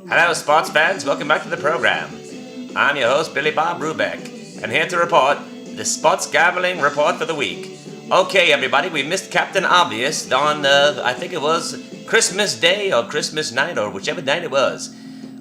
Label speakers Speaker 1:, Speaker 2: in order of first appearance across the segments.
Speaker 1: Hello, sports fans. Welcome back to the program. I'm your host, Billy Bob Rubeck, and here to report the sports gambling report for the week. Okay, everybody, we missed Captain Obvious on, I think it was Christmas Day or Christmas night or whichever night it was.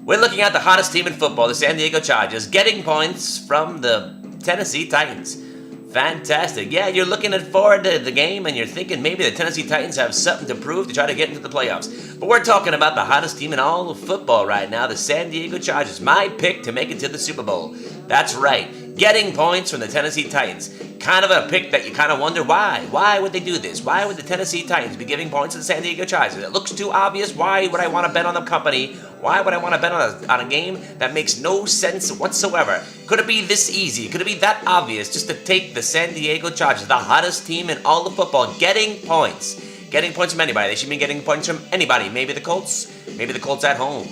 Speaker 1: We're looking at the hottest team in football, the San Diego Chargers, getting points from the Tennessee Titans. Fantastic. Yeah, you're looking forward to the game and you're thinking maybe the Tennessee Titans have something to prove to try to get into the playoffs. But we're talking about the hottest team in all of football right now, the San Diego Chargers. My pick to make it to the Super Bowl. That's right. Getting points from the Tennessee Titans. Kind of a pick that you kind of wonder why. Why would they do this? Why would the Tennessee Titans be giving points to the San Diego Chargers? It looks too obvious. Why would I want to bet on the company? Why would I want to bet on a game that makes no sense whatsoever? Could it be this easy? Could it be that obvious just to take the San Diego Chargers, the hottest team in all of football, getting points? Getting points from anybody. They should be getting points from anybody. Maybe the Colts. Maybe the Colts at home.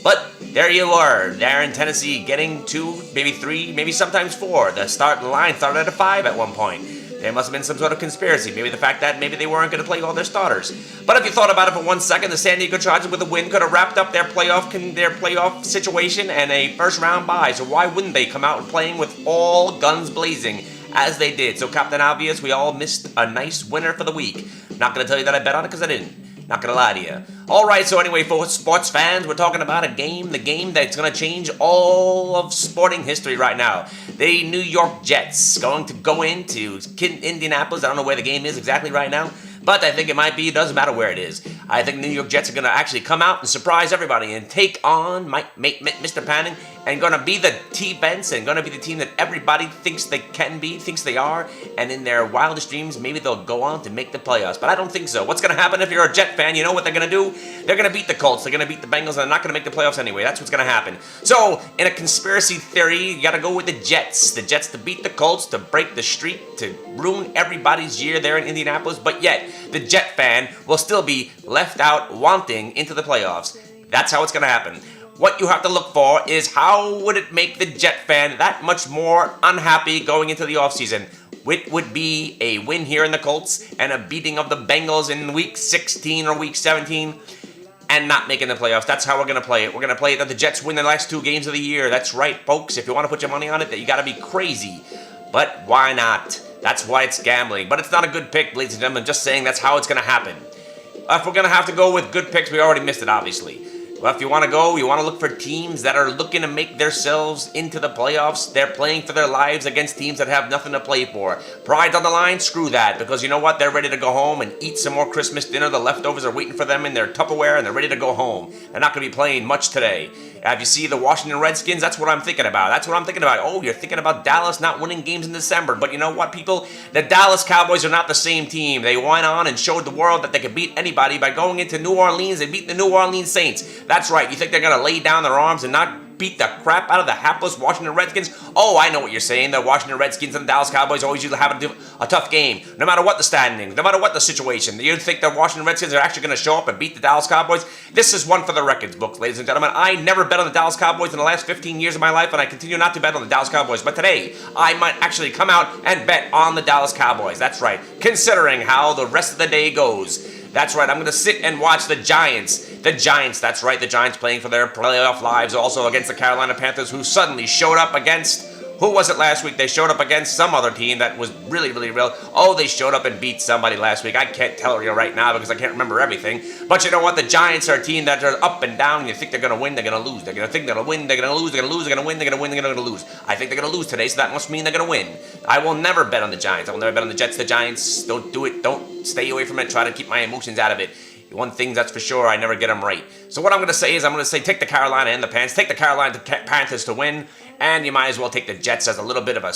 Speaker 1: But there you are, there in Tennessee, getting 2, maybe 3, maybe sometimes 4. The line started at a 5 at one point. There must have been some sort of conspiracy. Maybe the fact that maybe they weren't going to play all their starters. But if you thought about it for 1 second, the San Diego Chargers with a win could have wrapped up their playoff situation and a first-round bye. So why wouldn't they come out playing with all guns blazing as they did? So Captain Obvious, we all missed a nice winner for the week. Not going to tell you that I bet on it because I didn't. Not gonna lie to you. Alright, so anyway, for sports fans, we're talking about the game that's gonna change all of sporting history right now. The New York Jets going to go into Indianapolis. I don't know where the game is exactly right now, but I think it might be. It doesn't matter where it is. I think the New York Jets are gonna actually come out and surprise everybody and take on Mr. Panning and gonna be the defense and gonna be the team that everybody thinks they can be, thinks they are, and in their wildest dreams, maybe they'll go on to make the playoffs. But I don't think so. What's gonna happen if you're a Jet fan? You know what they're gonna do? They're gonna beat the Colts. They're gonna beat the Bengals, and they're not gonna make the playoffs anyway. That's what's gonna happen. So, in a conspiracy theory, you gotta go with the Jets. The Jets to beat the Colts, to break the streak, to ruin everybody's year there in Indianapolis. But yet, the Jet fan will still be left out wanting into the playoffs. That's how it's gonna happen. What you have to look for is how would it make the Jet fan that much more unhappy going into the offseason? It would be a win here in the Colts and a beating of the Bengals in week 16 or week 17 and not making the playoffs. That's how we're going to play it. We're going to play it that the Jets win the last 2 games of the year. That's right, folks. If you want to put your money on it, that you got to be crazy. But why not? That's why it's gambling. But it's not a good pick, ladies and gentlemen. Just saying that's how it's going to happen. If we're going to have to go with good picks, we already missed it, obviously. Well, if you want to go, you want to look for teams that are looking to make themselves into the playoffs. They're playing for their lives against teams that have nothing to play for. Pride's on the line? Screw that, because you know what? They're ready to go home and eat some more Christmas dinner. The leftovers are waiting for them in their Tupperware, and they're ready to go home. They're not going to be playing much today. If you see the Washington Redskins, that's what I'm thinking about. That's what I'm thinking about. Oh, you're thinking about Dallas not winning games in December. But you know what, people? The Dallas Cowboys are not the same team. They went on and showed the world that they could beat anybody by going into New Orleans and beating the New Orleans Saints. That's right. You think they're going to lay down their arms and not beat the crap out of the hapless Washington Redskins? Oh, I know what you're saying. The Washington Redskins and the Dallas Cowboys always usually have a tough game, no matter what the standings, no matter what the situation. You think the Washington Redskins are actually going to show up and beat the Dallas Cowboys? This is one for the records books, ladies and gentlemen. I never bet on the Dallas Cowboys in the last 15 years of my life, and I continue not to bet on the Dallas Cowboys. But today, I might actually come out and bet on the Dallas Cowboys. That's right, considering how the rest of the day goes. That's right, I'm going to sit and watch the Giants. The Giants, that's right, the Giants playing for their playoff lives, also against the Carolina Panthers, who suddenly showed up against, who was it last week? They showed up against some other team that was really, really real. Oh, they showed up and beat somebody last week. I can't tell you right now because I can't remember everything. But you know what? The Giants are a team that are up and down. You think they're going to win, they're going to lose. They're going to think they're going to win, they're going to lose, they're going to lose, they're going to win, they're going to win, they're going to lose. I think they're going to lose today, so that must mean they're going to win. I will never bet on the Giants. I will never bet on the Jets, the Giants. Don't do it. Don't stay away from it. Try to keep my emotions out of it. One thing that's for sure, I never get them right. So what I'm going to say is I'm going to say take the Carolina and the Panthers. Take the Carolina Panthers to win, and you might as well take the Jets as a little bit of a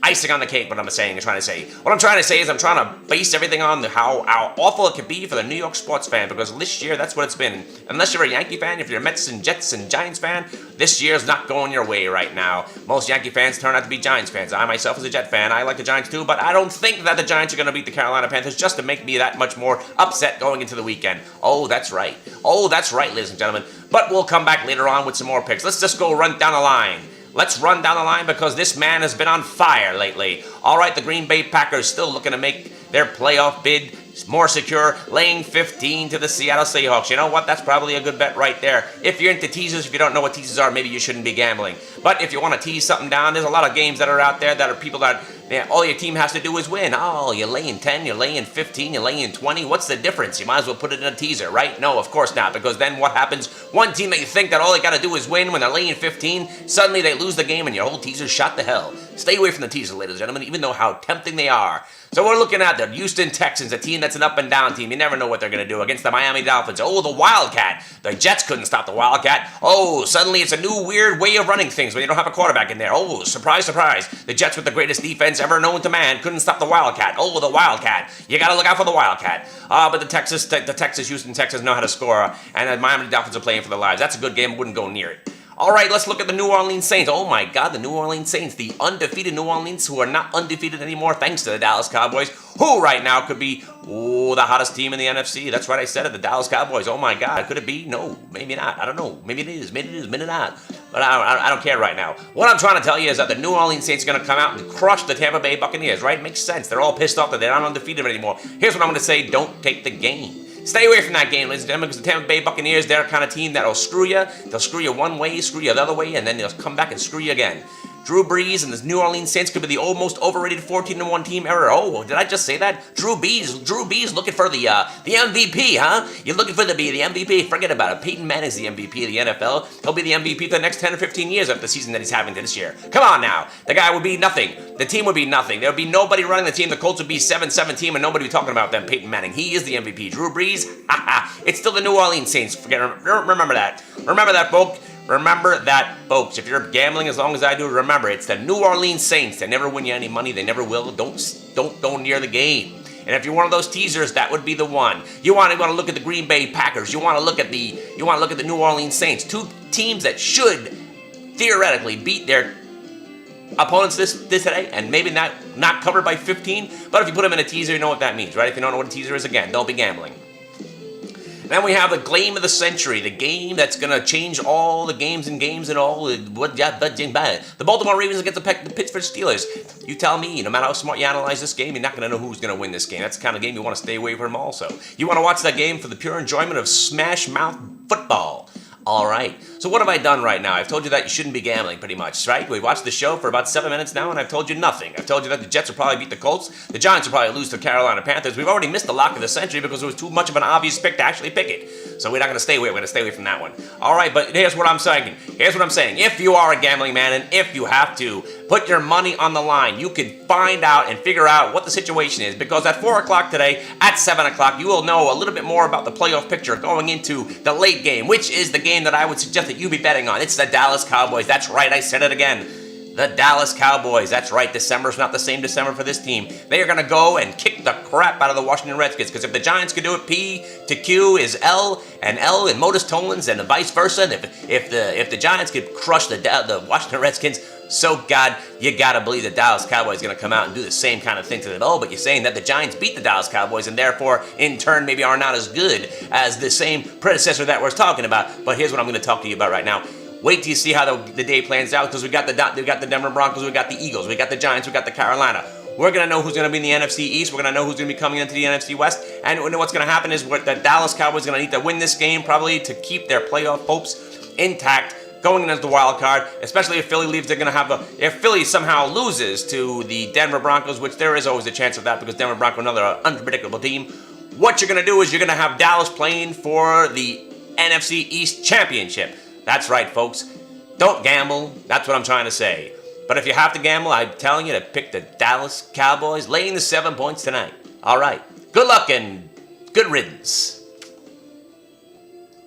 Speaker 1: icing on the cake, what I'm trying to say. What I'm trying to say is I'm trying to base everything on how awful it could be for the New York sports fan, because this year, that's what it's been. Unless you're a Yankee fan, if you're a Mets and Jets and Giants fan, this year's not going your way right now. Most Yankee fans turn out to be Giants fans. I myself, as a Jet fan, I like the Giants too, but I don't think that the Giants are going to beat the Carolina Panthers just to make me that much more upset going into the weekend. Oh, that's right. Oh, that's right, ladies and gentlemen. But we'll come back later on with some more picks. Let's just go run down the line. Let's run down the line because this man has been on fire lately. All right, the Green Bay Packers still looking to make their playoff bid. more secure, laying 15 to the Seattle Seahawks. You know what? That's probably a good bet right there. If you're into teasers, if you don't know what teasers are, maybe you shouldn't be gambling. But if you want to tease something down, there's a lot of games that are out there that are people that all your team has to do is win. Oh, you're laying 10, you're laying 15, you're laying 20. What's the difference? You might as well put it in a teaser, right? No, of course not, because then what happens? One team that you think that all they got to do is win when they're laying 15, suddenly they lose the game and your whole teaser's shot to hell. Stay away from the teaser, ladies and gentlemen, even though how tempting they are. So we're looking at the Houston Texans, a team that's an up and down team. You never know what they're going to do against the Miami Dolphins. Oh, the Wildcat. The Jets couldn't stop the Wildcat. Oh, suddenly it's a new weird way of running things when you don't have a quarterback in there. Oh, surprise, surprise. The Jets with the greatest defense ever known to man couldn't stop the Wildcat. Oh, the Wildcat. You got to look out for the Wildcat. But the Houston Texans know how to score, and the Miami Dolphins are playing for their lives. That's a good game. Wouldn't go near it. All right, let's look at the New Orleans Saints. Oh my God, the New Orleans Saints, the undefeated New Orleans, who are not undefeated anymore thanks to the Dallas Cowboys, who right now could be the hottest team in the NFC. That's right, I said it, the Dallas Cowboys. Oh my God, could it be? No, maybe not. I don't know. Maybe it is, maybe not. But I don't care right now. What I'm trying to tell you is that the New Orleans Saints are going to come out and crush the Tampa Bay Buccaneers, right? It makes sense. They're all pissed off that they're not undefeated anymore. Here's what I'm going to say: don't take the game. Stay away from that game, ladies and gentlemen, because the Tampa Bay Buccaneers, they're the kind of team that'll screw you. They'll screw you one way, screw you the other way, and then they'll come back and screw you again. Drew Brees and the New Orleans Saints could be the most overrated 14-1 team ever. Oh, did I just say that? Drew Brees looking for the MVP, huh? You're looking for the MVP? Forget about it. Peyton Manning's the MVP of the NFL. He'll be the MVP for the next 10 or 15 years of the season that he's having this year. Come on now. The guy would be nothing. The team would be nothing. There would be nobody running the team. The Colts would be 7-7 team and nobody would be talking about them. Peyton Manning. He is the MVP. Drew Brees? It's still the New Orleans Saints. Remember that. Remember that, folks. Remember that, folks. If you're gambling as long as I do, remember, it's the New Orleans Saints. They never win you any money. They never will. Don't go near the game. And if you're one of those teasers, that would be the one. You want to look at the Green Bay Packers. You want to look at the New Orleans Saints. Two teams that should theoretically beat their opponents this today, and maybe not covered by 15. But if you put them in a teaser, you know what that means, right? If you don't know what a teaser is, again, don't be gambling. Then we have the game of the century, the game that's going to change all the games and all. The Baltimore Ravens against the Pittsburgh Steelers. You tell me, no matter how smart you analyze this game, you're not going to know who's going to win this game. That's the kind of game you want to stay away from also. You want to watch that game for the pure enjoyment of smash mouth football. All right. So what have I done right now? I've told you that you shouldn't be gambling pretty much, right? We've watched the show for about 7 minutes now, and I've told you nothing. I've told you that the Jets will probably beat the Colts. The Giants will probably lose to the Carolina Panthers. We've already missed the lock of the century because it was too much of an obvious pick to actually pick it. So we're not going to stay away. We're going to stay away from that one. All right, but here's what I'm saying. If you are a gambling man and if you have to put your money on the line, you can find out and figure out what the situation is, because at 4 o'clock today, at 7 o'clock, you will know a little bit more about the playoff picture going into the late game, which is the game that I would suggest that you be betting on. It's the Dallas Cowboys. That's right, I said it again. The Dallas Cowboys. That's right, December's not the same December for this team. They are going to go and kick the crap out of the Washington Redskins, because if the Giants could do it, P to Q is L, and L in Modus Tollins, and vice versa. And if the Giants could crush the Washington Redskins, so God, you got to believe the Dallas Cowboys is going to come out and do the same kind of thing to them. Oh, but you're saying that the Giants beat the Dallas Cowboys and therefore, in turn, maybe are not as good as the same predecessor that we're talking about. But here's what I'm going to talk to you about right now. Wait till you see how the day plans out, because we got the Denver Broncos, we got the Eagles, we got the Giants, we got the Carolina. We're going to know who's going to be in the NFC East. We're going to know who's going to be coming into the NFC West. And what's going to happen is the Dallas Cowboys are going to need to win this game probably to keep their playoff hopes intact going into the wild card, especially if Philly leaves. They're going to have if Philly somehow loses to the Denver Broncos, which there is always a chance of that because Denver Broncos are another unpredictable team. What you're going to do is you're going to have Dallas playing for the NFC East Championship. That's right, folks. Don't gamble. That's what I'm trying to say. But if you have to gamble, I'm telling you to pick the Dallas Cowboys, laying the 7 points tonight. All right. Good luck and good riddance.